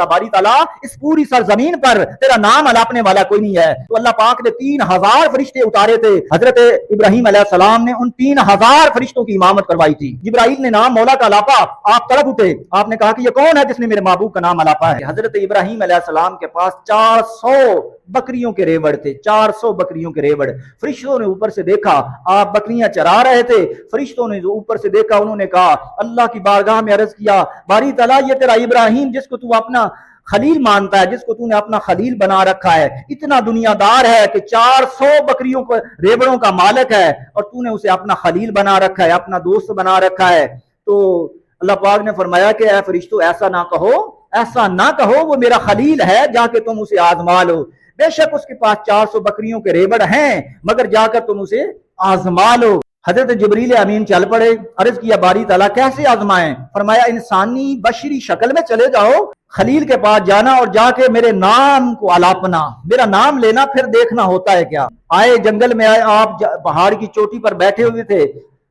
बारी ताला इस पूरी सरजमीन पर तेरा नाम अलापने वाला कोई नहीं है। तो अल्लाह पाक ने 3000 फरिश्ते उतारे थे। हजरत इब्राहिम अलैहिस्सलाम ने उन 3000 फरिश्तों की इमामत करवाई थी। जिब्राइल ने नाम मौला का अलापा, आप तड़प उठे, आपने कहा कि ये कौन है जिसने मेरे महबूब का नाम अलापा है। हजरत इब्राहिम अलैहिस्सलाम के पास 400 बकरियों के रेवड़ थे, 400 बकरियों के रेवड़। फरिश्तों ने ऊपर से देखा, आप बकरियां चरा रहे थे। फरिश्तों ने जो ऊपर से देखा, उन्होंने कहा, अल्लाह की बारगाह में अर्ज किया, बारी ताला ये तेरा इब्राहिम जिसको तू अपना खलील मानता है, जिसको तूने अपना खलील बना रखा है, इतना दुनियादार है कि 400 बकरियों को रेवड़ों का मालिक है और तूने उसे अपना खलील बना रखा है, अपना दोस्त बना रखा है। तो अल्लाह पाक ने फरमाया कि ऐ फरिश्तों, ऐसा ना कहो, ऐसा ना कहो, वो मेरा खलील है, जाके तुम उसे आजमा लो। बेशक उसके पास 400 बकरियों के रेवड़ हैं, मगर जाकर तुम उसे आजमा लो। हजरत जिब्रील अमीन चल पड़े, अर्ज किया, बारी ताला कैसे आजमाएं? फरमाया, इंसानी बशरी शक्ल में चले जाओ, खलील के पास जाना और जाके मेरे नाम को अलापना, मेरा नाम लेना, फिर देखना होता है क्या। आए, जंगल में आए, आप पहाड़ की चोटी पर बैठे हुए थे,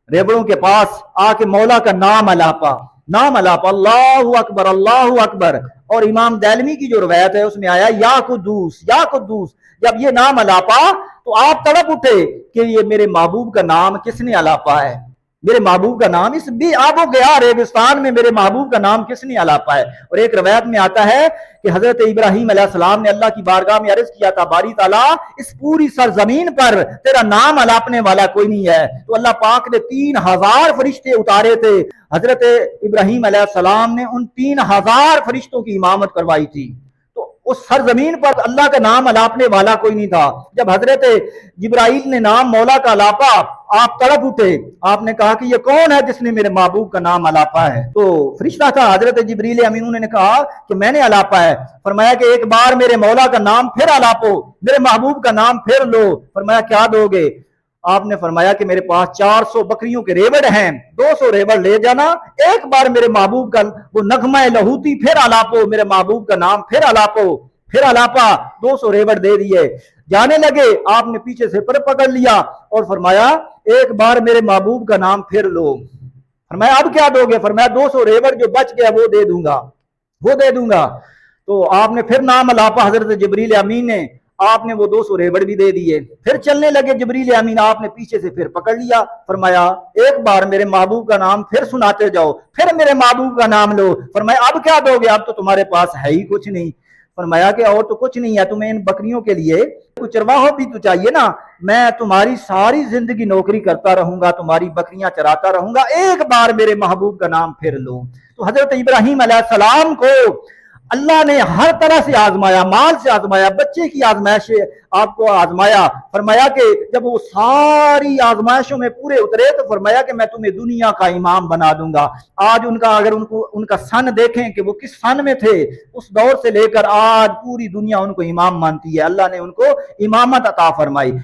रेवड़ों के पास आके मौला का नाम अलापा, नाम अलापा, अल्लाहु अकबर, अल्लाहु अकबर। और इमाम दैलमी की जो रवायत है उसमें आया, या कुद्दूस, या कुद्दूस। जब ये नाम अलापा तो आप तड़प उठे कि ये मेरे महबूब का नाम किसने अलापा है, मेरे महबूब का नाम इस भी आबो गया रेगिस्तान में मेरे महबूब का नाम किसने अलापा है। और एक रवायत में आता है कि हजरत इब्राहिम अलैहिस्सलाम ने अल्लाह की बारगाह में अर्ज किया था, बारी ताला इस पूरी सरजमीन पर तेरा नाम अलापने वाला कोई नहीं है। तो अल्लाह पाक ने 3000 फरिश्ते उतारे थे। हजरत इब्राहिम अलैहिस्सलाम ने उन 3000 फरिश्तों की इमामत करवाई थी। उस सरजमीन पर अल्लाह का नाम अलापने वाला कोई नहीं था। जब हजरत जिब्राइल ने नाम मौला का अलापा, आप तड़प उठे, आपने कहा कि ये कौन है जिसने मेरे महबूब का नाम अलापा है। तो फरिश्ता था हजरत जिब्रील अमीन, उन्होंने कहा कि मैंने अलापा है। फरमाया कि एक बार मेरे मौला का नाम फिर अलापो, मेरे महबूब का नाम फिर लो। फरमाया क्या दोगे? आपने फरमाया कि मेरे पास 400 बकरियों के रेवड़ हैं, 200 रेवड़ ले जाना, एक बार मेरे महबूब का वो नगमा लहूती फिर अलापो, मेरे महबूब का नाम फिर अलापो। फिर अलापा, 200 रेवड़ दे दिए। जाने लगे, आपने पीछे से पर पकड़ लिया और फरमाया एक बार मेरे महबूब का नाम फिर लो। फरमाया अब क्या दोगे? फरमाया 200 रेवड़ जो बच गया वो दे दूंगा, वो दे दूंगा। तो आपने फिर नाम अलापा हजरत जिब्रील अमीन ने, आपने वो 200 रेवड़ भी दे दिए। फिर चलने लगे जिब्रील अमीन, आपने पीछे से फिर पकड़ लिया। फरमाया एक बार मेरे महबूब का नाम फिर सुनाते जाओ, फिर मेरे महबूब का नाम लो। फरमाया अब क्या दोगे? अब तो तुम्हारे पास है ही कुछ नहीं। फरमाया कि और तो कुछ नहीं है, तुम्हें इन बकरियों के लिए कुछ चरवाहो भी तो चाहिए ना, मैं तुम्हारी सारी जिंदगी नौकरी करता रहूंगा, तुम्हारी बकरियां चराता रहूंगा, एक बार मेरे महबूब का नाम फिर लो। तो हजरत इब्राहिम अलैहिस्सलाम को अल्लाह ने हर तरह से आजमाया, माल से आजमाया, बच्चे की आजमाइश आपको आजमाया। फरमाया कि जब वो सारी आजमाइशों में पूरे उतरे तो फरमाया कि मैं तुम्हें दुनिया का इमाम बना दूंगा। आज उनका अगर उनको उनका सन देखें कि वो किस सन में थे, उस दौर से लेकर आज पूरी दुनिया उनको इमाम मानती है। अल्लाह ने उनको इमामत अता फरमाई।